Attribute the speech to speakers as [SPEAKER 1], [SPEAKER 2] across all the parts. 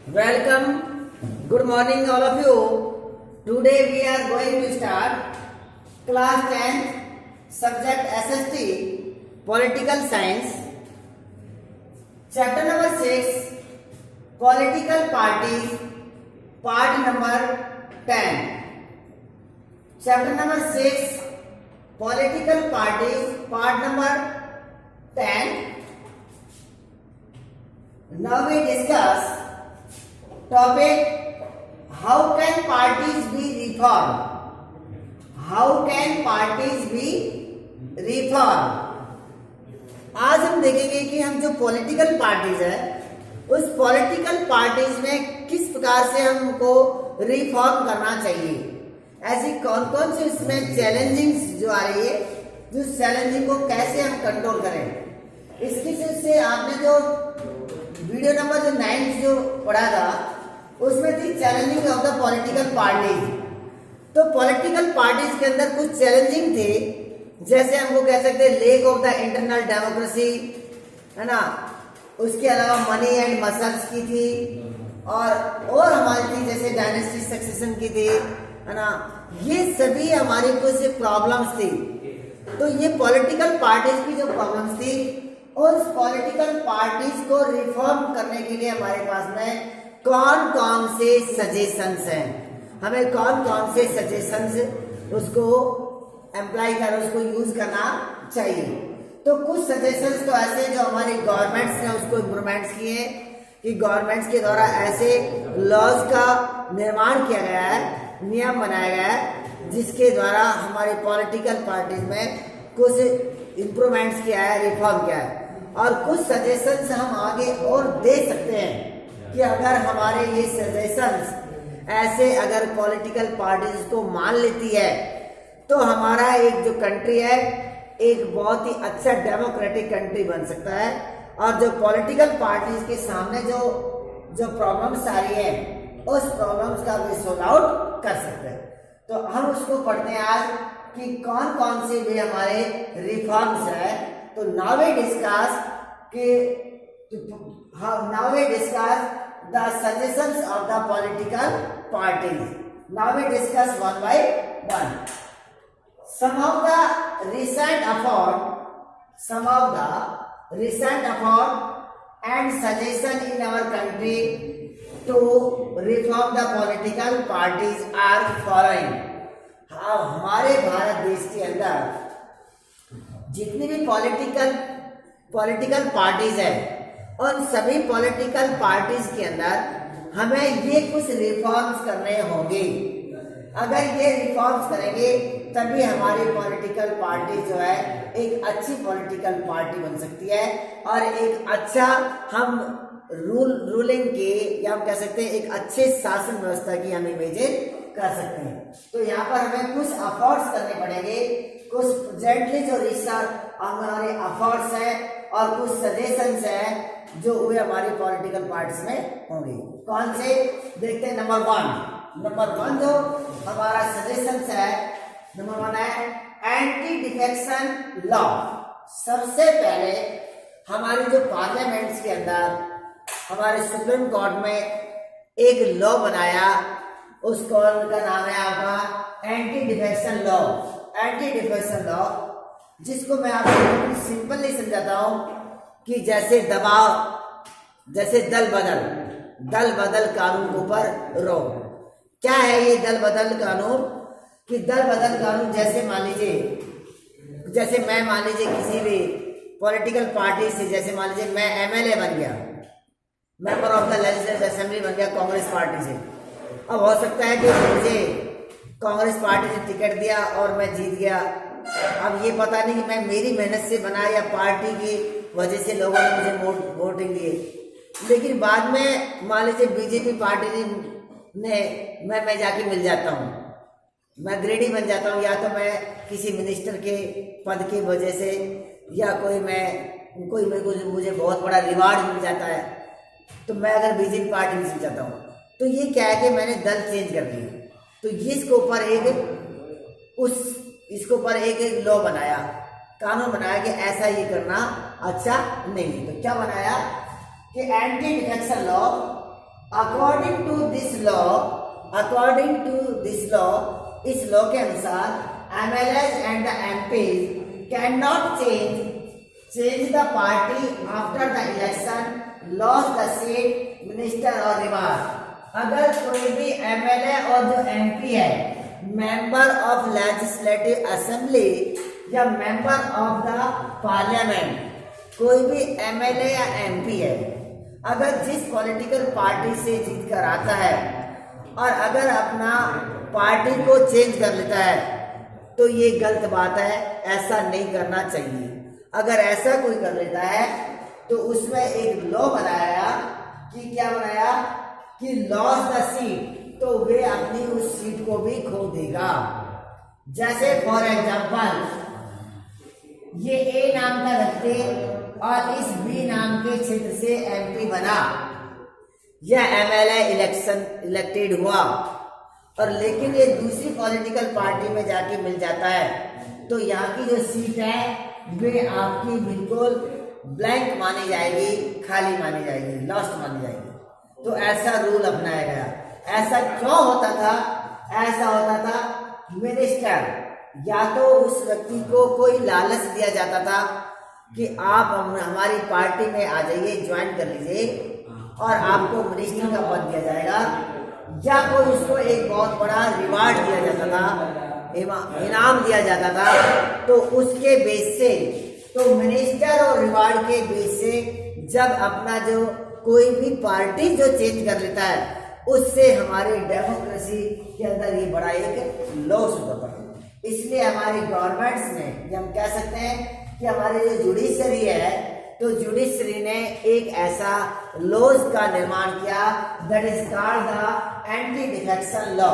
[SPEAKER 1] Welcome. Good morning, all of you. Today we are going to start class 10th subject SST Political Science. Chapter number 6 Political Parties Part number 10. Chapter number 6 Political Parties Part number 10. Now we discuss topic how can parties be reformed. How can parties be reformed. आज हम देखेंगे कि हम जो political parties है उस political parties में किस प्रकार से हमको रिफॉर्म करना चाहिए, ऐसी कौन कौन सी इसमें चैलेंजिंग जो आ रही है, जो चैलेंजिंग को कैसे हम कंट्रोल करें। इसकी से आपने जो वीडियो नंबर जो 9 जो पढ़ा था उसमें थी challenging of the political parties. तो पॉलिटिकल पार्टीज के अंदर कुछ चैलेंजिंग थे, जैसे हमको कह सकते हैं lake of the internal democracy, है ना, उसके अलावा मनी एंड मसल्स की थी, और हमारी थी जैसे डायनेस्टी सक्सेशन की थी, है ना। ये सभी हमारी कुछ प्रॉब्लम्स थी। तो ये पॉलिटिकल पार्टीज की जो प्रॉब्लम्स थी, उस पॉलिटिकल पार्टीज को रिफॉर्म करने के लिए हमारे पास में कौन कौन से सजेशंस हैं, हमें कौन कौन से सजेशंस उसको एम्प्लाई कर उसको यूज करना चाहिए। तो कुछ सजेशंस तो ऐसे जो हमारी गवर्नमेंट्स ने उसको इम्प्रूवमेंट्स किए कि गवर्नमेंट्स के द्वारा ऐसे लॉज का निर्माण किया गया है, नियम बनाया गया है, जिसके द्वारा हमारी पॉलिटिकल पार्टीज में कुछ इम्प्रूवमेंट्स किया है, रिफॉर्म किया है। और कुछ सजेशंस हम आगे और दे सकते हैं कि अगर हमारे ये सजेशंस ऐसे अगर पॉलिटिकल पार्टीज को मान लेती है तो हमारा एक जो कंट्री है एक बहुत ही अच्छा डेमोक्रेटिक कंट्री बन सकता है, और जो पॉलिटिकल पार्टीज के सामने जो प्रॉब्लम्स आ रही है उस प्रॉब्लम्स का भी सॉल्व आउट कर सकते हैं। तो हम उसको पढ़ते हैं आज कि कौन कौन से भी हमारे रिफॉर्म्स है। तो now we discuss the suggestions of the political parties. Now we discuss one by one. Some of the recent effort and suggestion in our country to reform the political parties are following. हाँ, हमारे भारत देश के अंदर जितनी भी political parties है, उन सभी पॉलिटिकल पार्टीज के अंदर हमें ये कुछ रिफॉर्म्स करने होंगे। अगर ये रिफॉर्म्स करेंगे तभी हमारी पॉलिटिकल पार्टी जो है एक अच्छी पॉलिटिकल पार्टी बन सकती है, और एक अच्छा हम रूलिंग के, या हम कह सकते हैं एक अच्छे शासन व्यवस्था की हम इमेजिन कर सकते हैं। तो यहाँ पर हमें कुछ एफर्ट्स करने पड़ेंगे, कुछ प्रेजेंटली जो रिसर्च हमारे एफर्ट्स हैं और कुछ सजेशंस हैं जो वे हमारी पॉलिटिकल पार्टीज में होंगे। कौन से देखते हैं। नंबर वन जो हमारा सजेशंस है, नंबर 1 है एंटी डिफेक्शन लॉ। सबसे पहले हमारी जो पार्लियामेंट्स के अंदर हमारे सुप्रीम कोर्ट में एक लॉ बनाया, उस लॉ का नाम है आपका anti defection law. Anti defection law जिसको मैं आपको सिंपली समझाता हूं कि जैसे दबाव, जैसे दल बदल कानून के ऊपर रोक। क्या है ये दल बदल कानून? कि दल बदल कानून जैसे मान लीजिए, जैसे मैं मान लीजिए किसी भी पॉलिटिकल पार्टी से, जैसे मान लीजिए मैं एमएलए बन गया, member of the legislative assembly बन गया कांग्रेस पार्टी से। अब हो सकता है कि मुझे कांग्रेस पार्टी ने टिकट दिया और मैं जीत गया। अब ये पता नहीं कि मैं मेरी मेहनत से बना या पार्टी की वजह से लोगों ने मुझे वोटिंग दिए, लेकिन बाद में मान लीजिए बीजेपी पार्टी ने मैं जाके मिल जाता हूँ, मैं ग्रेडी बन जाता हूँ, या तो मैं किसी मिनिस्टर के पद की वजह से, या मुझे बहुत बड़ा रिवार्ड मिल जाता है, तो मैं अगर बीजेपी पार्टी में चल जाता हूँ, तो ये क्या है कि मैंने दल चेंज कर दिया। तो ये इसके ऊपर एक लॉ बनाया, कानून बनाया कि ऐसा ये करना अच्छा नहीं। तो क्या बनाया कि anti defection law according to this law, इस लॉ के अनुसार MLAs and the MPs can not change the party after the election, loss the seat, minister और रिवार्ड। अगर कोई भी MLA और जो MP है, मेंबर ऑफ लेजिस्लेटिव असेंबली या मेंबर ऑफ द पार्लियामेंट, कोई भी MLA या MP है, अगर जिस पॉलिटिकल पार्टी से जीत कर आता है और अगर अपना पार्टी को चेंज कर लेता है तो ये गलत बात है, ऐसा नहीं करना चाहिए। अगर ऐसा कोई कर लेता है तो उसमें एक लॉ बनाया कि क्या बनाया कि लॉस द सीट, तो वे अपनी उस सीट को भी खो देगा। जैसे फॉर एग्जांपल ये A नाम का व्यक्ति और इस B नाम के क्षेत्र से MP बना या MLA इलेक्टेड हुआ, और लेकिन ये दूसरी पॉलिटिकल पार्टी में जाके मिल जाता है, तो यहाँ की जो सीट है वे आपकी बिल्कुल ब्लैंक मानी जाएगी, खाली मानी जाएगी, लॉस्ट मानी जाएगी। तो ऐसा रूल अपनाया गया। ऐसा क्यों होता था? ऐसा होता था मिनिस्टर या तो उस व्यक्ति को कोई लालच दिया जाता था कि आप हमारी पार्टी में आ जाइए, ज्वाइन कर लीजिए और आपको मिनिस्टर का पद दिया जाएगा, या कोई उसको एक बहुत बड़ा रिवार्ड दिया जाता था, इनाम दिया जाता था। तो उसके बेस से, तो मिनिस्टर और रिवार्ड के बेस से जब अपना जो कोई भी पार्टी जो चेंज कर लेता है, उससे हमारी डेमोक्रेसी के अंदर ये बड़ा एक लॉस होता है। इसलिए हमारी गवर्नमेंट्स ने, हम कह सकते हैं कि हमारी जो जुडिशरी है, तो जुडिशरी ने एक ऐसा लॉज का निर्माण किया that is called the anti defection law.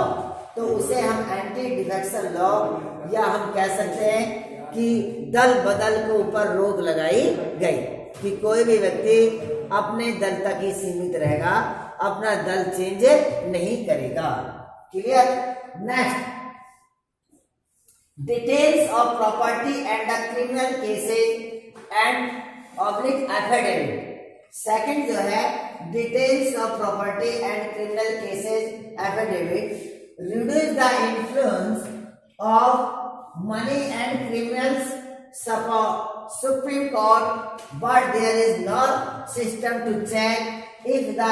[SPEAKER 1] तो उसे हम एंटी डिफेक्शन लॉ, या हम कह सकते हैं कि दल बदल के ऊपर रोक लगाई गई कि कोई भी व्यक्ति अपने दल तक ही सीमित रहेगा, अपना दल चेंज नहीं करेगा। Clear? Next, details of property and the criminal cases and oblique affidavit. Second जो है details of property and criminal cases affidavit reduce the influence of money and criminals Supreme Court, but there is no system to check if the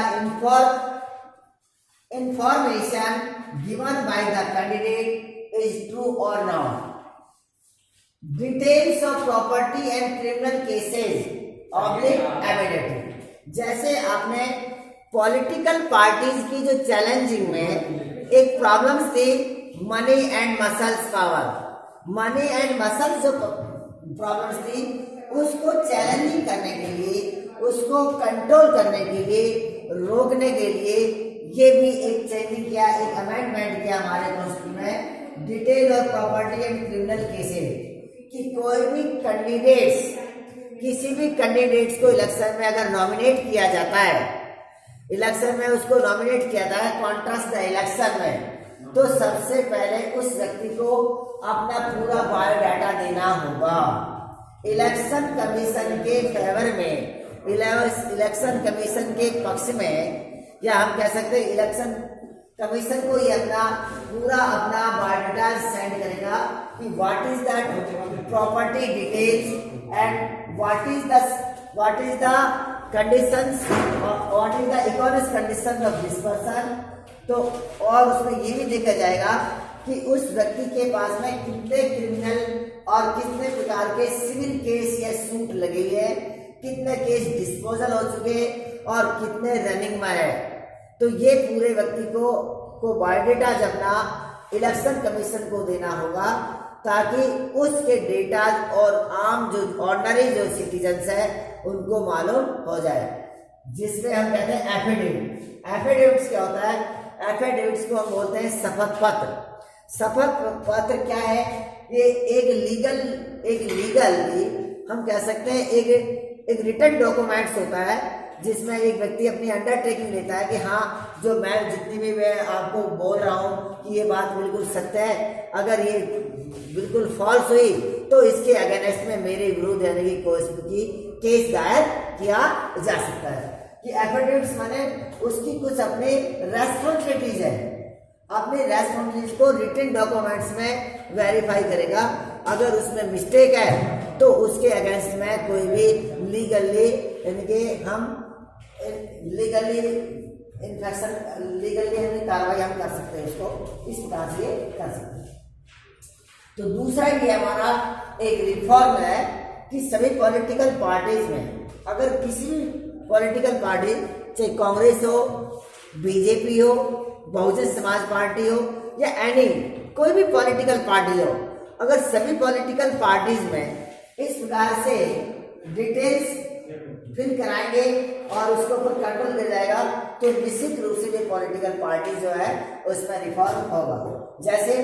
[SPEAKER 1] information given by the candidate is true or not. Details of property and criminal cases oblique affidavit. जैसे आपने political parties की जो challenging में एक problems थी money and muscles power, money and muscles जो problems थी उसको चैलेंजिंग करने के लिए, उसको कंट्रोल करने के लिए, रोकने के लिए ये भी एक चेंजिंग किया, एक अमेंडमेंट किया हमारे कॉन्स्टिट्यूशन में, डिटेल और प्रॉपर्टी एंड क्रिमिनल केसेस, कि कोई भी कैंडिडेट्स, किसी भी कैंडिडेट्स को इलेक्शन में अगर नॉमिनेट किया जाता है, इलेक्शन में उसको नॉमिनेट किया जाता है कॉन्टेस्ट द इलेक्शन में, तो सबसे पहले उस व्यक्ति को अपना पूरा बायोडाटा देना होगा। इलेक्शन कमीशन के फेवर में, इलेक्शन कमीशन के पक्ष में, या हम कह सकते हैं इलेक्शन कमीशन को ये अपना पूरा अपना बायोडाटा सेंड करेगा कि what is that property details and what is the conditions, what is the economic condition of this person. तो और उसमें ये भी देखा जाएगा कि उस व्यक्ति के पास में कितने क्रिमिनल और कितने प्रकार के सिविल केस या सूट लगे हैं, कितने केस डिस्पोजल हो चुके और कितने रनिंग में है। तो ये पूरे व्यक्ति को बायोडेटा अपना इलेक्शन कमीशन को देना होगा, ताकि उसके डेटा और आम जो ऑर्डिनरी जो सिटीजन्स है उनको मालूम हो जाए, जिसमें हम कहते हैं एफिडेविट। एफिडेविट्स क्या होता है? एफिडेविट्स को हम बोलते हैं शपथ पत्र। शपथ पत्र क्या है? ये एक लीगल भी हम कह सकते हैं एक रिटन डॉक्यूमेंट्स होता है, जिसमें एक व्यक्ति अपनी अंडरटेकिंग लेता है कि हाँ, जो मैं जितनी भी मैं आपको बोल रहा हूँ कि ये बात बिल्कुल सत्य है, अगर ये बिल्कुल फॉल्स हुई तो इसके अगेंस्ट में मेरे विरुद्ध यानी कि केस दायर किया जा सकता है। कि एफिडेविट्स माने उसकी कुछ अपनी रेस्पॉन्सिबिलिटीज है, अपनी रेस्पॉन्सिबिलिटीज को रिटन डॉक्यूमेंट्स में वेरीफाई करेगा। अगर उसमें मिस्टेक है तो उसके अगेंस्ट में कोई भी लीगली इनके हम लीगली कार्रवाई हम कर सकते हैं, उसको इस प्रकार से कर सकते हैं। तो दूसरा ये हमारा एक रिफॉर्म है कि सभी पॉलिटिकल पार्टीज में, अगर किसी भी पॉलिटिकल पार्टी चाहे कांग्रेस हो, बीजेपी हो, बहुजन समाज पार्टी हो या एनी कोई भी पॉलिटिकल पार्टी हो, अगर सभी पॉलिटिकल पार्टीज में इस प्रकार से डिटेल्स फिल कराएंगे और उसको ऊपर कंट्रोल कर जाएगा तो निश्चित रूप से भी पॉलिटिकल पार्टी जो है उसमें रिफॉर्म होगा। जैसे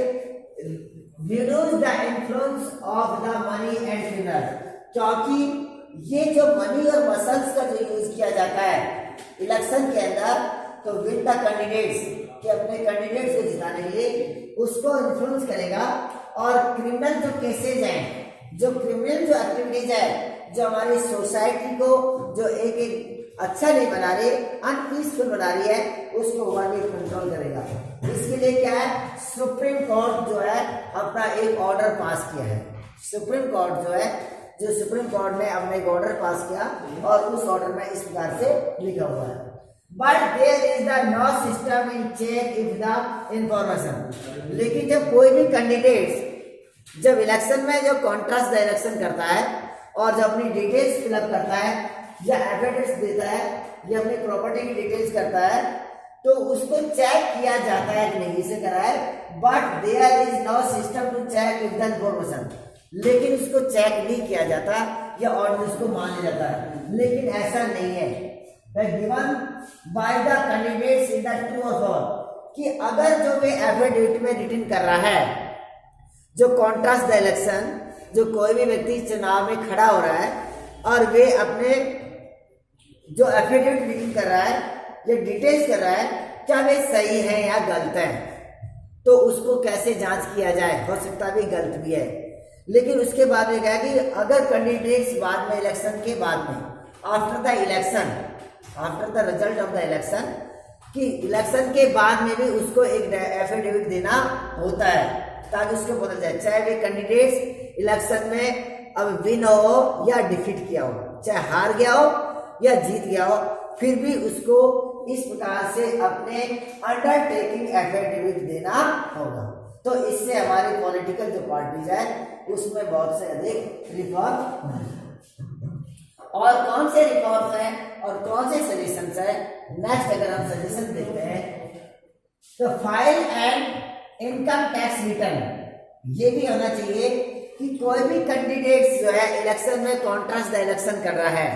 [SPEAKER 1] reduce the influence of the money and finer, क्योंकि ये जो मनी और मसल्स का जो यूज किया जाता है इलेक्शन के अंदर, तो विद द कैंडिडेट्स कि अपने कैंडिडेट्स को जिताने के लिए उसको इन्फ्लुएंस करेगा। और क्रिमिनल जो केसेज हैं, जो क्रिमिनल जो एक्टिविटीज है जो हमारी सोसाइटी को जो एक अच्छा नहीं बना रही, अनपीसफुल बना रही है, उसको वाली कंट्रोल करेगा। इसके लिए क्या है, सुप्रीम कोर्ट जो है अपना एक ऑर्डर पास किया है। सुप्रीम कोर्ट जो है, जो सुप्रीम कोर्ट ने अपना एक ऑर्डर पास किया और उस ऑर्डर में इस प्रकार से लिखा हुआ है, but there is the no system in check if the information. लेकिन जब कोई भी कैंडिडेट जब इलेक्शन में जो कॉन्ट्रास्ट द इलेक्शन करता है और जब अपनी डिटेल्स फिलअप करता है या एविडेंस देता है या अपनी प्रॉपर्टी की डिटेल्स करता है, तो उसको चेक किया जाता है कि नहीं, इसे करा है, but there is no system to check if the information. लेकिन उसको चेक नहीं किया जाता या ऑर्डर उसको मान लिया जाता है, लेकिन ऐसा नहीं है। Given by the candidates in the true और फॉल्स, कि अगर जो वे एफिडेविट में रिटन कर रहा है जो कॉन्ट्रास्ट द इलेक्शन, जो कोई भी व्यक्ति चुनाव में खड़ा हो रहा है और वे अपने जो एफिडेविट रिटन कर रहा है या डिटेल्स कर रहा है, क्या वे सही है या गलत है, तो उसको कैसे जांच किया जाए, हो सकता भी गलत भी है। लेकिन उसके बाद में कहा कि अगर कैंडिडेट्स बाद में इलेक्शन के बाद में after the election, after the result of the election, कि इलेक्शन के बाद में भी उसको एक एफिडेविट देना होता है ताकि उसको पता जाए, चाहे वे कैंडिडेट्स इलेक्शन में अब विन हो या डिफीट किया हो, चाहे हार गया हो या जीत गया हो, फिर भी उसको इस प्रकार से अपने अंडरटेकिंग एफिडेविट देना होगा। तो इससे हमारी पॉलिटिकल जो पार्टीज है उसमें बहुत से अधिक रिफॉर्म, और कौन से रिफॉर्म है और कौन से सजेशंस है, नेक्स्ट अगर हम सजेशन देखते हैं तो file and income tax return, ये भी होना चाहिए कि कोई भी कैंडिडेट जो है इलेक्शन में कॉन्ट्रास्ट द इलेक्शन कर रहा है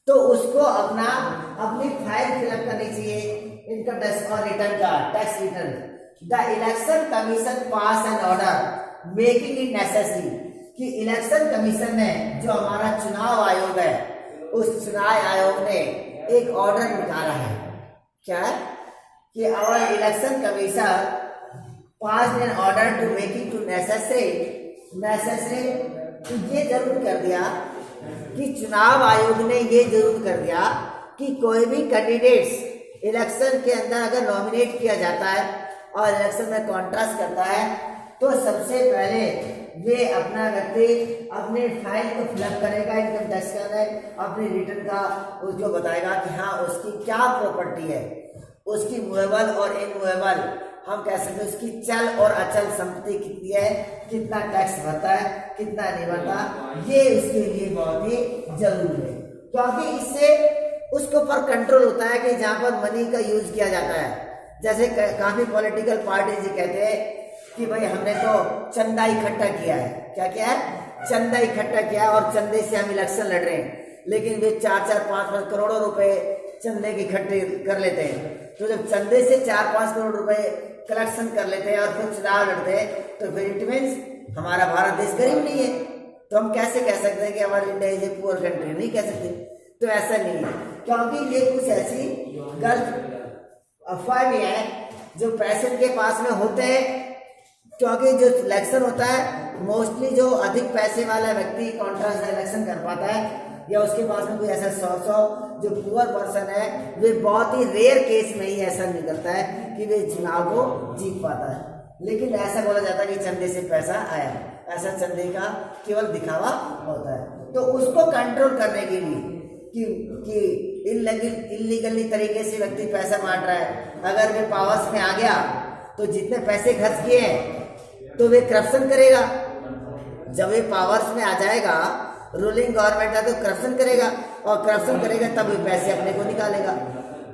[SPEAKER 1] तो उसको अपनी फाइल फिलअप करनी चाहिए, इनकम टैक्स और रिटर्न का tax return. The election commission pass an order making it necessary, कि इलेक्शन कमीशन ने, जो हमारा चुनाव आयोग है, उस चुनाव आयोग ने एक ऑर्डर निकाला है, क्या है कि our election commission pass an order to making to necessary, तो ये जरूर कर दिया कि चुनाव आयोग ने ये जरूर कर दिया कि कोई भी कैंडिडेट्स इलेक्शन के अंदर अगर नॉमिनेट किया जाता है और इलेक्शन में कॉन्ट्रास्ट करता है तो सबसे पहले वे अपना व्यक्ति अपने फाइल को फिलअप करेगा, इनकम टैक्स का अपने रिटर्न का उसको बताएगा कि हाँ उसकी क्या प्रॉपर्टी है, उसकी मूवेबल और इनमूवेबल, हम कह सकते हैं उसकी चल और अचल संपत्ति कितनी है, कितना टैक्स भरता है, कितना नहीं भरता, ये उसके लिए बहुत ही जरूरी है, क्योंकि इससे उसके ऊपर कंट्रोल होता है कि जहाँ पर मनी का यूज किया जाता है। जैसे काफी पॉलिटिकल पार्टीज कहते हैं कि भाई हमने तो चंदा इकट्ठा किया है, क्या किया है, चंदा इकट्ठा किया है और चंदे से हम इलेक्शन लड़ रहे हैं, लेकिन वे 4-4, 5-5 करोड़ों रुपए चंदे के इकट्ठे कर लेते हैं। तो जब चंदे से 4-5 करोड़ रुपए कलेक्शन कर लेते हैं और फिर चुनाव लड़ते हैं तो फिर इट मीन्स हमारा भारत देश गरीब नहीं है, तो हम कैसे कह सकते हैं कि हमारी India is a poor country, नहीं कह सकते। तो ऐसा नहीं है, क्योंकि ये कुछ ऐसी गलत अफवाह भी है जो पैसे के पास में होते हैं, क्योंकि जो इलेक्शन होता है मोस्टली जो अधिक पैसे वाला व्यक्ति कॉन्ट्रास्ट इलेक्शन कर पाता है या उसके पास में कोई ऐसा 100 जो पुअर पर्सन है, वे बहुत ही रेयर केस में ही ऐसा निकलता है कि वे चुनाव को जीत पाता है। लेकिन ऐसा बोला जाता है कि चंदे से पैसा आया, ऐसा चंदे का केवल दिखावा होता है। तो उसको कंट्रोल करने के लिए कि इल्लीगली तरीके से व्यक्ति पैसा बांट रहा है, अगर वे पावर्स में आ गया तो जितने पैसे खर्च किए हैं तो वे करप्शन करेगा। जब वे पावर्स में आ जाएगा, रूलिंग गवर्नमेंट है, तो करप्शन करेगा, और करप्शन करेगा तब वे पैसे अपने को निकालेगा।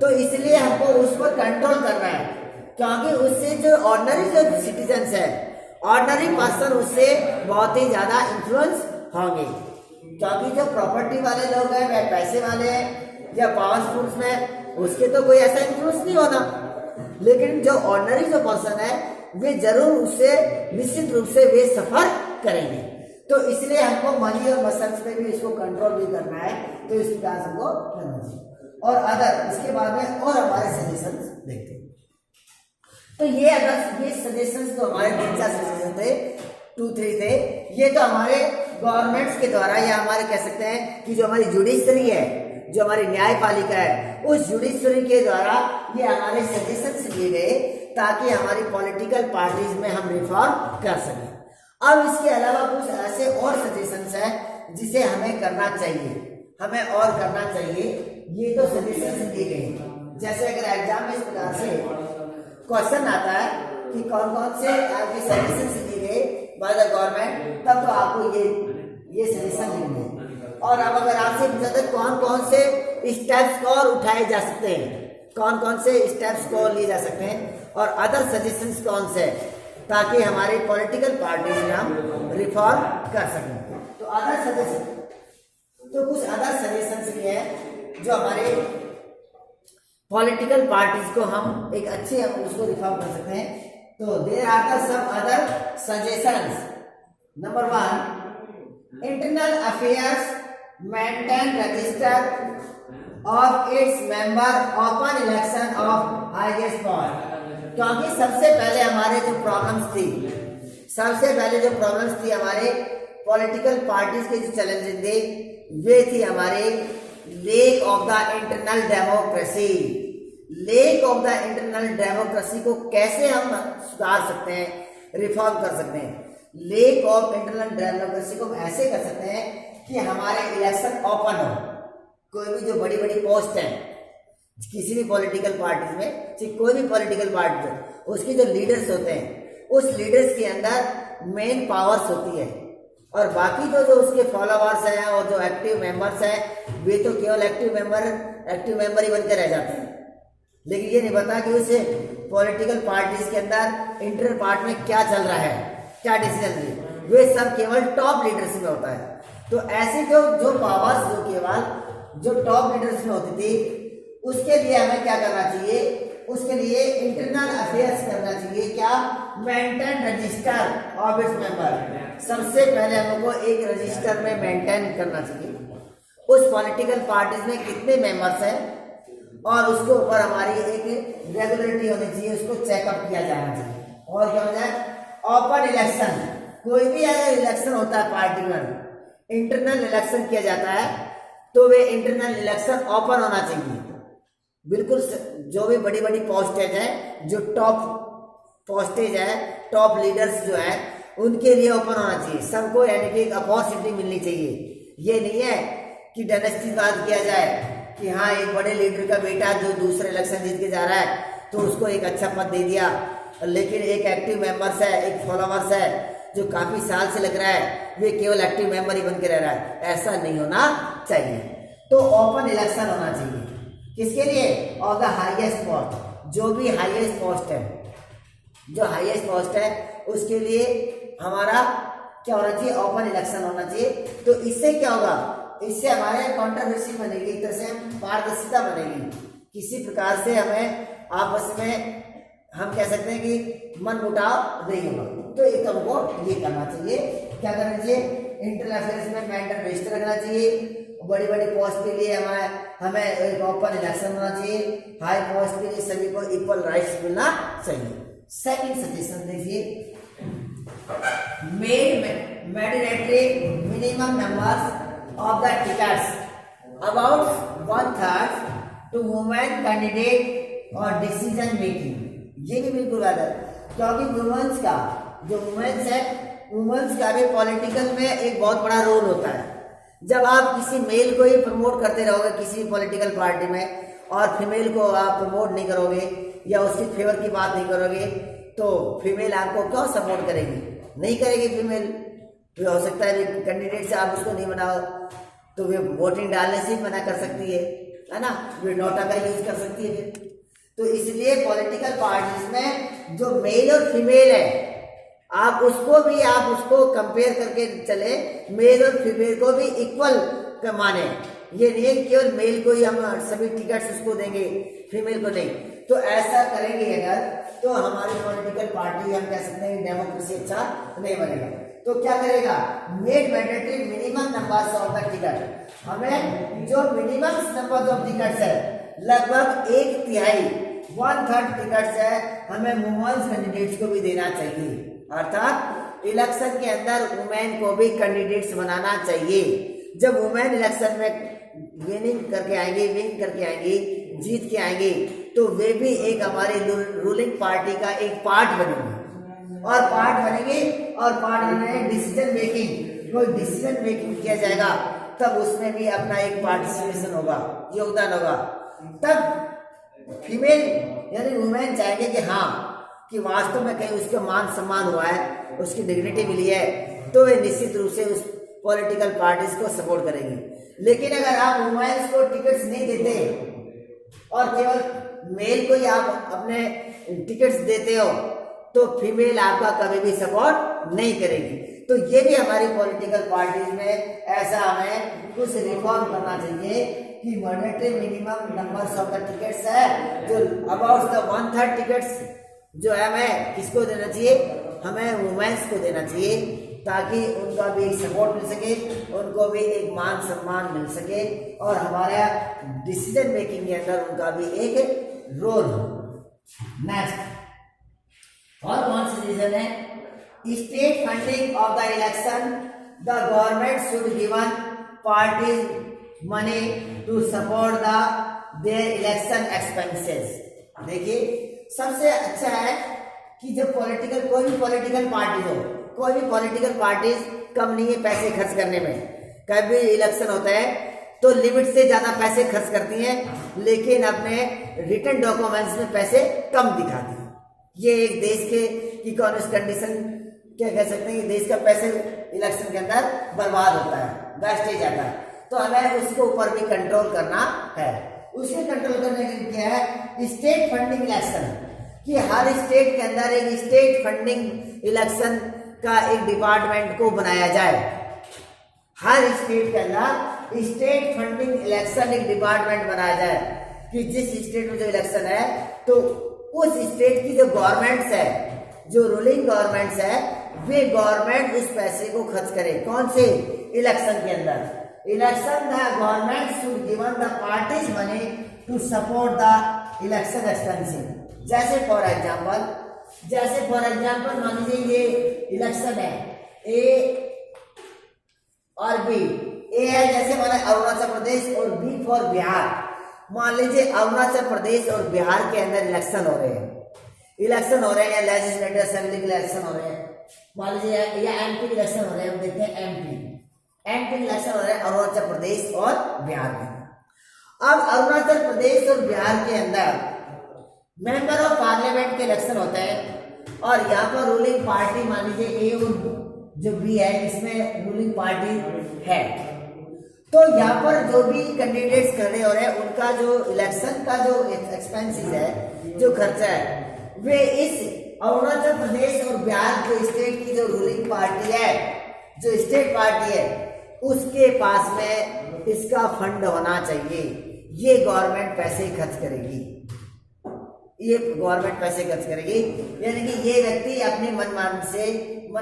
[SPEAKER 1] तो इसलिए हमको उस पर कंट्रोल करना है, क्योंकि उससे जो ऑर्डिनरी जो सिटीजन्स है, ऑर्डिनरी पर्सन उससे बहुत ही ज्यादा इन्फ्लुएंस होंगे। क्योंकि जो प्रॉपर्टी वाले लोग हैं, वह पैसे वाले हैं या पावरफुल में, उसके तो कोई ऐसा इन्फ्लुएंस नहीं होना। लेकिन जो ऑर्डिनरी जो पर्सन है, वे जरूर उससे निश्चित रूप से वे सफर करेंगे। तो इसलिए हमको मनी और मसल्स पे भी इसको कंट्रोल भी करना है, तो इस प्रकार हमको करना चाहिए। और अदर इसके बाद में और हमारे सजेशंस देखते हैं। तो ये सजेशंस तो हमारे 3-4 सजेशन थे, 2-3 थे। ये तो हमारे गवर्नमेंट्स के द्वारा, या हमारे कह सकते हैं कि जो हमारी जुडिशरी है, जो हमारी न्यायपालिका है, उस जुडिशरी के द्वारा ये हमारे सजेशंस दिए गए ताकि हमारी पॉलिटिकल पार्टीज में हम रिफॉर्म कर सकें। अब इसके अलावा कुछ ऐसे और सजेशंस हैं जिसे हमें करना चाहिए, हमें और करना चाहिए। ये तो सजेशंस दिए गए, जैसे अगर एग्जाम में इस प्रकार से क्वेश्चन आता है कि कौन कौन से आपके सजेशंस दिए गए बाय द गवर्नमेंट, तब तो आपको ये सजेशन लिखने। और अब अगर आपसे पूछा था कौन कौन से स्टेप्स और उठाए जा सकते हैं, कौन कौन से स्टेप्स को लिए जा सकते हैं, और अदर सजेशंस कौन से, ताकि हमारी पॉलिटिकल पार्टी में हम रिफॉर्म कर सकें। तो अदर सजेशन, तो कुछ अदर सजेशंस भी हैं जो हमारे पॉलिटिकल पार्टीज को हम एक अच्छे हम उसको रिफॉर्म कर सकते हैं। तो there are the some other suggestions. Number 1, internal affairs maintain register of its member open election of highest power. क्योंकि सबसे पहले हमारे जो प्रॉब्लम्स थी हमारे पॉलिटिकल पार्टीज के जो चैलेंजेस थे, वे थी हमारे lake of the internal democracy. Lake of the internal democracy को कैसे हम सुधार सकते हैं, रिफॉर्म कर सकते हैं। लेक ऑफ इंटरनल डेमोक्रेसी को हम ऐसे कर सकते हैं कि हमारे इलेक्शन ओपन हो। कोई भी जो बड़ी बड़ी पोस्ट है किसी भी पॉलिटिकल पार्टी में, कोई भी पॉलिटिकल पार्टी में, उसकी जो लीडर्स होते हैं, उस लीडर्स के अंदर मेन पावर्स होती है, और बाकी जो उसके फॉलोअर्स हैं और जो एक्टिव मेंबर्स हैं, वे तो केवल एक्टिव मेंबर ही बनकर रह जाते हैं। लेकिन ये नहीं पता कि उस पॉलिटिकल पार्टीज के अंदर इंटर पार्ट में क्या चल रहा है, क्या डिसीजन है, वे सब केवल टॉप लीडर्स में होता है। तो ऐसे जो पावर्स जो केवल जो टॉप लीडर्स में होती थी, उसके लिए हमें क्या करना चाहिए, उसके लिए इंटरनल अफेयर्स करना चाहिए। क्या? Maintain register of its member. सबसे पहले हमको एक रजिस्टर में मेंटेन करना चाहिए उस पॉलिटिकल पार्टीज में कितने मेंबर्स हैं, और उसके ऊपर हमारी एक रेगुलरिटी होनी चाहिए, उसको चेकअप किया जाना चाहिए। और क्या हो जाए, ओपन इलेक्शन। कोई भी अगर इलेक्शन होता है पार्टी में, इंटरनल इलेक्शन किया जाता है, तो वे इंटरनल इलेक्शन ओपन होना चाहिए। बिल्कुल जो भी बड़ी बड़ी पोस्टेज है, जो टॉप पोस्टेज है, टॉप लीडर्स जो है, उनके लिए ओपन होना चाहिए। सबको यानी कि एक अपॉर्चुनिटी मिलनी चाहिए। ये नहीं है कि डायनेस्टीवाद किया जाए कि हाँ एक बड़े लीडर का बेटा जो दूसरे इलेक्शन जीत के जा रहा है तो उसको एक अच्छा पद दे दिया, लेकिन एक एक्टिव मेंबर्स है, एक फॉलोवर्स है जो काफी साल से लग रहा है, वे केवल एक्टिव मेंबर ही बन के रह रहा है। ऐसा नहीं होना चाहिए। तो ओपन इलेक्शन होना चाहिए। किसके लिए? Of the highest post. जो भी हाईएस्ट पोस्ट है, जो हाईएस्ट पोस्ट है, उसके लिए हमारा क्या होना चाहिए, ओपन इलेक्शन होना चाहिए। तो इससे क्या होगा, इससे हमारे कंट्रोवर्सी बनेगी, एक तरह से पारदर्शिता बनेगी। किसी प्रकार से हमें आपस में हम कह सकते हैं कि मन मुटाव नहीं होगा। तो एक हमको ये करना चाहिए, क्या करना चाहिए, इंटरनल अफेयर्स में मेंटेन रजिस्टर रखना चाहिए। बड़ी बड़ी पोस्ट के लिए हमें एक ओपन इलेक्शन होना चाहिए। हाई पोस्ट के लिए सभी को इक्वल राइट्स मिलना चाहिए। सेकंड सजेशन देखिए, made mandatory minimum numbers of the tickets about 1/3 to women candidate और डिसीजन मेकिंग। ये भी बिल्कुल गलत है, क्योंकि वुमेन्स का जो वुमेन्स है, वुमेन्स का भी पॉलिटिकल में एक बहुत बड़ा रोल होता है। जब आप किसी मेल को ही प्रमोट करते रहोगे किसी पॉलिटिकल पार्टी में और फीमेल को आप प्रमोट नहीं करोगे या उसकी फेवर की बात नहीं करोगे, तो फीमेल आपको क्यों सपोर्ट करेगी? नहीं करेगी फीमेल। तो हो सकता है कैंडिडेट से आप उसको नहीं बनाओ तो वे वोटिंग डालने से ही मना कर सकती है ना, वे नोटा का यूज कर सकती है फिर। तो इसलिए पॉलिटिकल पार्टीज में जो मेल और फीमेल है, आप उसको कंपेयर करके चले, मेल और फीमेल को भी इक्वल माने। ये नहीं है केवल मेल को ही हम सभी टिकट्स उसको देंगे, फीमेल को नहीं। तो ऐसा करेंगे अगर, तो हमारी पॉलिटिकल पार्टी हम कह सकते हैं डेमोक्रेसी अच्छा नहीं बनेगा। तो क्या करेगा? Made mandatory minimum number of the ticket. हमें जो मिनिमम नंबर ऑफ टिकट्स है, लगभग 1/3 1/3 टिकट्स है, हमें वुमेन्स कैंडिडेट्स को भी देना चाहिए। अर्थात इलेक्शन के अंदर वुमेन को भी कैंडिडेट्स बनाना चाहिए। जब वुमेन इलेक्शन में विन करके आएंगी, जीत के आएंगी, तो वे भी एक हमारी रूलिंग पार्टी का एक पार्ट बनेंगे और पार्ट बने डिसीजन मेकिंग। कोई डिसीजन मेकिंग किया जाएगा तब उसमें भी अपना एक पार्टिसिपेशन होगा, योगदान होगा। तब फीमेल यानी वुमेन चाहेंगे कि हाँ, कि वास्तव में कहीं उसका मान सम्मान हुआ है, उसकी डिग्निटी मिली है, तो वे निश्चित रूप से उस पॉलिटिकल पार्टीज को सपोर्ट करेंगी। लेकिन अगर आप वुमेन्स को टिकट्स नहीं देते और केवल मेल को ही आप अपने टिकट्स देते हो, तो फीमेल आपका कभी भी सपोर्ट नहीं करेगी। तो ये भी हमारी पॉलिटिकल पार्टीज में ऐसा हमें कुछ रिफॉर्म करना चाहिए कि mandatory minimum numbers of the tickets है, जो अबाउट द 1/3 टिकट्स जो है हमें किसको देना चाहिए? हमें वुमेन्स को देना चाहिए, ताकि उनका भी सपोर्ट मिल सके, उनको भी एक मान सम्मान मिल सके और हमारा डिसीजन मेकिंग के अंदर उनका भी एक रोल हो। नेक्स्ट, और कौन सी रीजन है? State funding of the election, the government should given parties money to support their election expenses. देखिए, सबसे अच्छा है कि जब कोई भी पॉलिटिकल पार्टी हो, कोई भी पॉलिटिकल पार्टीज कम नहीं है पैसे खर्च करने में। कभी इलेक्शन होता है तो लिमिट से ज्यादा पैसे खर्च करती हैं, लेकिन अपने रिटर्न डॉक्यूमेंट्स में पैसे कम दिखाती हैं। ये एक देश के इकोनॉमिक कंडीशन क्या कह सकते हैं कि देश का पैसे इलेक्शन के अंदर बर्बाद होता है, वेस्टेज जाता है। तो हमें उसके ऊपर भी कंट्रोल करना है। उसे कंट्रोल करने के लिए क्या है? स्टेट फंडिंग इलेक्शन, कि हर स्टेट के अंदर एक स्टेट फंडिंग इलेक्शन का एक डिपार्टमेंट को बनाया जाए। हर स्टेट के अंदर स्टेट फंडिंग इलेक्शन एक डिपार्टमेंट बनाया जाए कि जिस स्टेट में जो इलेक्शन है, तो उस स्टेट की जो गवर्नमेंट्स है, जो रूलिंग गवर्नमेंट्स है, वे गवर्नमेंट उस पैसे को खर्च करे। कौन से? इलेक्शन के अंदर। Election the government should given the parties money to support the election expensive. जैसे फॉर एग्जाम्पल मान लीजिए ये इलेक्शन है, ए और बी। ए है जैसे माना अरुणाचल प्रदेश और बी फॉर बिहार। मान लीजिए अरुणाचल प्रदेश और बिहार के अंदर इलेक्शन हो रहे हैं, या लेजिस्लेटिव असेंबली के इलेक्शन हो रहे हैं। मान लीजिए या एमपी इलेक्शन हो रहे हैं, हम देखते हैं एमपी इलेक्शन हो रहे हैं अरुणाचल प्रदेश और बिहार में। अब अरुणाचल प्रदेश और बिहार के अंदर मेंबर ऑफ पार्लियामेंट के इलेक्शन होते हैं और यहाँ पर रूलिंग पार्टी मान लीजिए ए और जो बी है, इसमें रूलिंग पार्टी है। तो यहाँ पर जो भी कैंडिडेट्स खड़े हो रहे हैं, उनका जो इलेक्शन का जो एक्सपेंसेस है, जो खर्चा है, वे इस अरुणाचल प्रदेश और बिहार जो स्टेट की जो रूलिंग पार्टी है, जो स्टेट पार्टी है, उसके पास में इसका फंड होना चाहिए। ये गवर्नमेंट पैसे खर्च करेगी, यानी कि ये व्यक्ति अपनी मन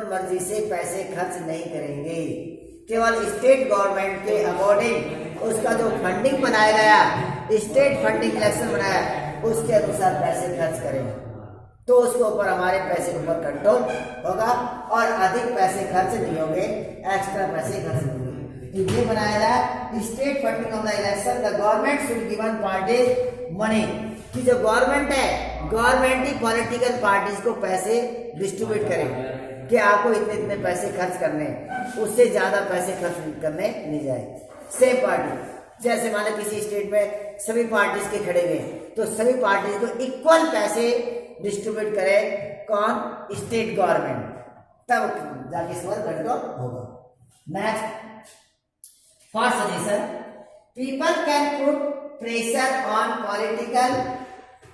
[SPEAKER 1] मर्जी से पैसे खर्च नहीं करेंगे। केवल स्टेट गवर्नमेंट के अकॉर्डिंग उसका जो फंडिंग बनाया गया, स्टेट फंडिंग इलेक्शन बनाया, उसके अनुसार पैसे खर्च करेंगे, तो उसके ऊपर हमारे पैसे के ऊपर कंट्रोल होगा और अधिक पैसे खर्च नहीं होंगे, एक्स्ट्रा पैसे खर्च नहीं होंगे। तो ये बनाया जाए state funding of the election, the government should given parties money, कि जो गवर्नमेंट है, गवर्नमेंट ही पॉलिटिकल पार्टीज को पैसे डिस्ट्रीब्यूट करे कि आपको इतने इतने पैसे खर्च करने, उससे ज्यादा पैसे खर्च करने नहीं जाए। सेम पार्टी, जैसे माने किसी स्टेट में सभी पार्टीज के खड़े हुए, तो सभी पार्टीज को इक्वल पैसे डिस्ट्रीब्यूट करे कौन? स्टेट गवर्नमेंट, तब जाके सवाल कंट्रोल होगा। Next, for suggestion, people can put pressure on political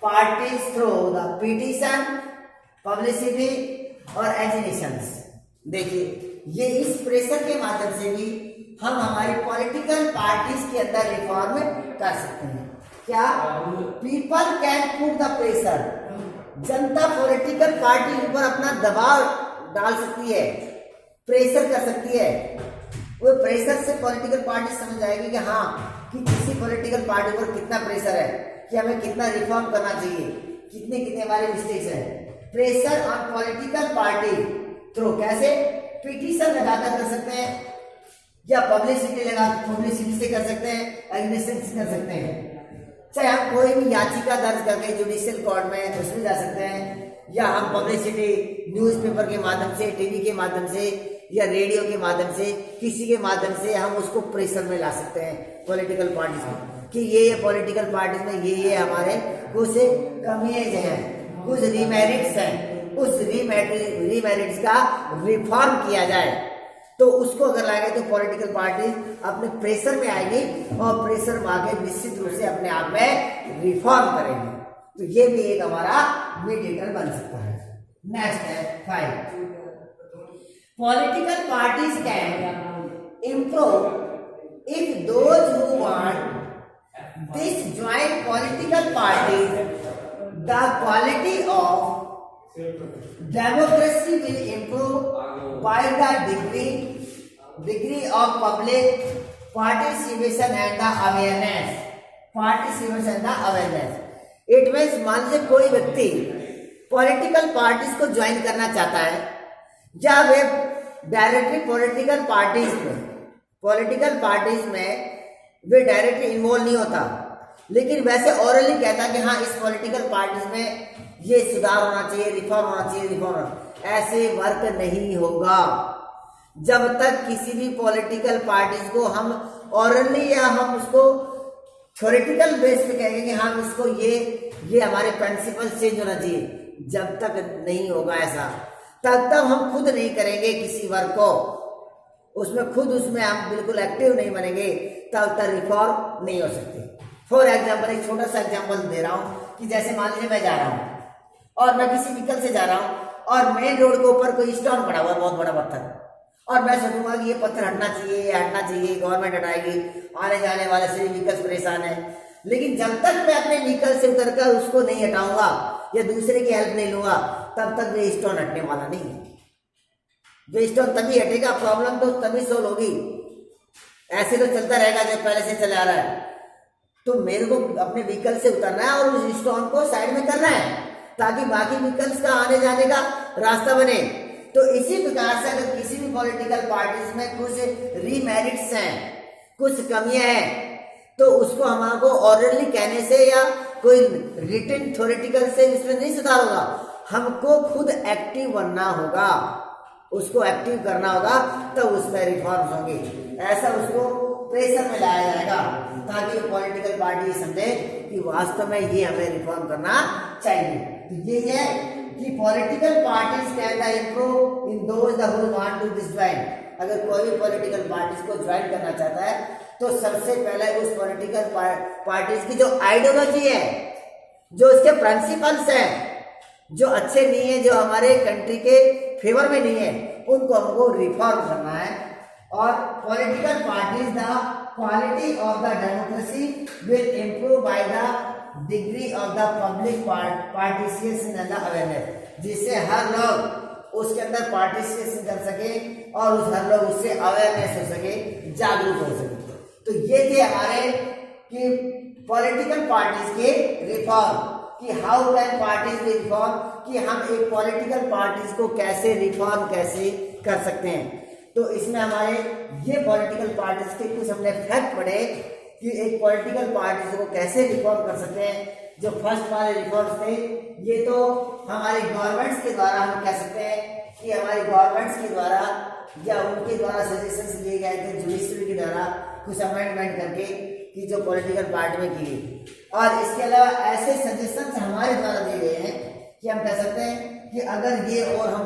[SPEAKER 1] parties through the petition, publicity और एजिटेशंस। देखिए, ये इस प्रेशर के माध्यम से भी हम हमारी पॉलिटिकल पार्टीज के अंदर रिफॉर्म कर सकते हैं। क्या? People can put the pressure, Janata political party के ऊपर अपना दबाव डाल सकती है, प्रेशर कर सकती है। वो प्रेशर से पॉलिटिकल पार्टी समझ जाएगी कि हाँ, कि किसी पॉलिटिकल पार्टी पर कितना प्रेशर है, कि हमें कितना रिफॉर्म करना चाहिए, कितने कितने हमारे मिस्टेक्स हैं। Pressure on political party through, कैसे? पिटीशन लगाकर कर सकते हैं, या पब्लिसिटी से कर सकते हैं, एग्रीमेंट से कर सकते हैं। चाहे हम कोई भी याचिका दर्ज करके जुडिशियल कोर्ट में उसमें जा सकते हैं, या हम पब्लिसिटी न्यूज़पेपर के माध्यम से, टीवी के माध्यम से, या रेडियो के माध्यम से, किसी के माध्यम से हम उसको प्रेशर में ला सकते हैं पॉलिटिकल पार्टीज में, कि ये पॉलिटिकल पार्टीज में ये हमारे कुछ कमियां हैं, कुछ रीमेरिट्स हैं, उस रीमेरिट्स का रिफॉर्म किया जाए। तो उसको अगर लाएंगे तो पॉलिटिकल पार्टी अपने प्रेशर में आएगी, और प्रेशर में आके निश्चित रूप से अपने आप में रिफॉर्म करेंगे। तो ये भी एक हमारा मीडिएटर बन सकता है। नेक्स्ट है 5, political parties can improve if those who want this joint political parties the quality of democracy will improve by the degree of public participation and the awareness. It means, मान लीजिए कोई व्यक्ति political parties को join करना चाहता है, या वे directly political parties में वे डायरेक्टली इन्वॉल्व नहीं होता, लेकिन वैसे ओरली कहता कि हाँ, इस पॉलिटिकल पार्टीज में ये सुधार होना चाहिए, रिफॉर्म होना चाहिए, ऐसे वर्क नहीं होगा जब तक किसी भी पॉलिटिकल पार्टीज को हम ओरली या हम उसको थ्योरेटिकल बेस पे कहेंगे कि हम इसको ये हमारे प्रिंसिपल चेंज होना चाहिए, जब तक नहीं होगा ऐसा, तब तक हम खुद नहीं करेंगे किसी वर्क को, उसमें हम बिल्कुल एक्टिव नहीं बनेंगे, तब तक रिफॉर्म नहीं हो सकती। फॉर एग्जाम्पल, एक छोटा सा एग्जाम्पल दे रहा हूँ कि जैसे मान लीजिए मैं जा रहा हूँ और मैं किसी व्हीकल से जा रहा हूँ, और मेन रोड के ऊपर कोई स्टोन पड़ा हुआ है, बहुत बड़ा पत्थर, और मैं सोचूंगा कि ये पत्थर हटना चाहिए, गवर्नमेंट हटाएगी, आने जाने वाले सभी व्हीकल्स परेशान है। लेकिन जब तक मैं अपने व्हीकल से उतरकर उसको नहीं हटाऊंगा या दूसरे की हेल्प नहीं लूंगा, तब तक ये स्टोन हटने वाला नहीं है। जो स्टोन तभी हटेगा, प्रॉब्लम तो तभी सोल्व होगी। ऐसे तो चलता रहेगा जब पहले से चला आ रहा है। तो मेरे को अपने व्हीकल से उतरना है और उस स्टोन को साइड में करना है, ताकि बाकी व्हीकल्स का आने जाने का रास्ता बने। तो इसी प्रकार से अगर किसी भी पॉलिटिकल पार्टीज में कुछ रीमेरिट्स हैं, कुछ कमियां हैं, तो उसको हमको ऑर्डरली कहने से या कोई रिटन थ्योरेटिकल से इसमें नहीं सुधार होगा, हमको खुद एक्टिव बनना होगा, उसको एक्टिव करना होगा, तब उसमें रिफॉर्म्स होंगे। ऐसा उसको प्रेशर में लाया जाएगा ताकि पॉलिटिकल पार्टी समझे कि वास्तव में ये हमें रिफॉर्म करना चाहिए। तो ये है कि political parties can improve in those who want to this join. अगर कोई भी पॉलिटिकल पार्टीज को ज्वाइन करना चाहता है, तो सबसे पहले उस पॉलिटिकल पार्टीज की जो आइडियोलॉजी है, जो उसके प्रिंसिपल्स हैं, जो अच्छे नहीं है, जो हमारे कंट्री के फेवर में नहीं है, उनको हमको रिफॉर्म करना है। और political parties the quality of the democracy will improve by the degree of the public participation and awareness, जिससे हर लोग उसके अंदर पार्टिसिपेशन कर सके और हर लोग उससे अवेयरनेस हो सके, जागरूक हो सके। तो ये थे हमारे कि पॉलिटिकल पार्टीज के रिफॉर्म, कि how can parties B reform, कि हम एक पॉलिटिकल पार्टीज को कैसे रिफॉर्म कैसे कर सकते हैं। तो इसमें हमारे ये पॉलिटिकल पार्टीज के कुछ हमने फैक्ट पढ़े कि एक पॉलिटिकल पार्टीज को कैसे रिफॉर्म कर सकते हैं। जो फर्स्ट वाले रिफॉर्म्स थे ये तो हमारी गवर्नमेंट्स के द्वारा हम कह सकते हैं कि हमारी गवर्नमेंट्स के द्वारा या उनके द्वारा सजेशंस लिए गए थे जुडिशरी के द्वारा कुछ अमेंडमेंट करके कि जो पॉलिटिकल पार्टी में की गई। और इसके अलावा ऐसे सजेशंस हमारे द्वारा दिए गए हैं कि हम कह सकते हैं कि अगर ये और हम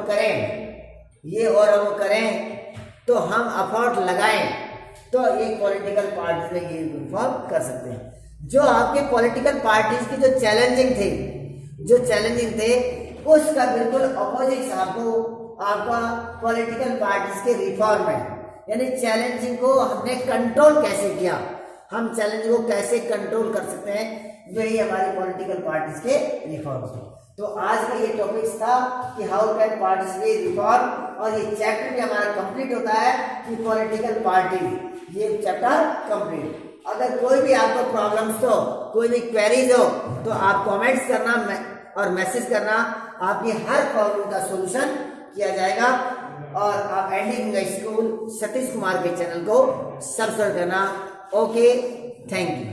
[SPEAKER 1] करें तो हम एफर्ट लगाएं तो एक पॉलिटिकल पार्टी में ये रिफॉर्म कर सकते हैं। जो आपके पॉलिटिकल पार्टीज की जो चैलेंजिंग थे उसका बिल्कुल अपोजिट आपका पॉलिटिकल पार्टीज के रिफॉर्म है। यानी चैलेंजिंग को हमने कंट्रोल कैसे किया, हम चैलेंज को कैसे कंट्रोल कर सकते हैं, वही हमारी पॉलिटिकल पार्टीज के रिफॉर्म थे। तो आज का ये टॉपिक्स था कि how can parties B reform, और ये चैप्टर भी हमारा कंप्लीट होता है कि पॉलिटिकल पार्टी, ये चैप्टर कंप्लीट। अगर कोई भी आपको प्रॉब्लम्स हो, कोई भी क्वेरीज हो तो आप कमेंट्स करना और मैसेज करना, आपकी हर प्रॉब्लम का सॉल्यूशन किया जाएगा। और आप एंडिंग स्कूल सतीश कुमार के चैनल को सब्सक्राइब करना। Okay, thank you.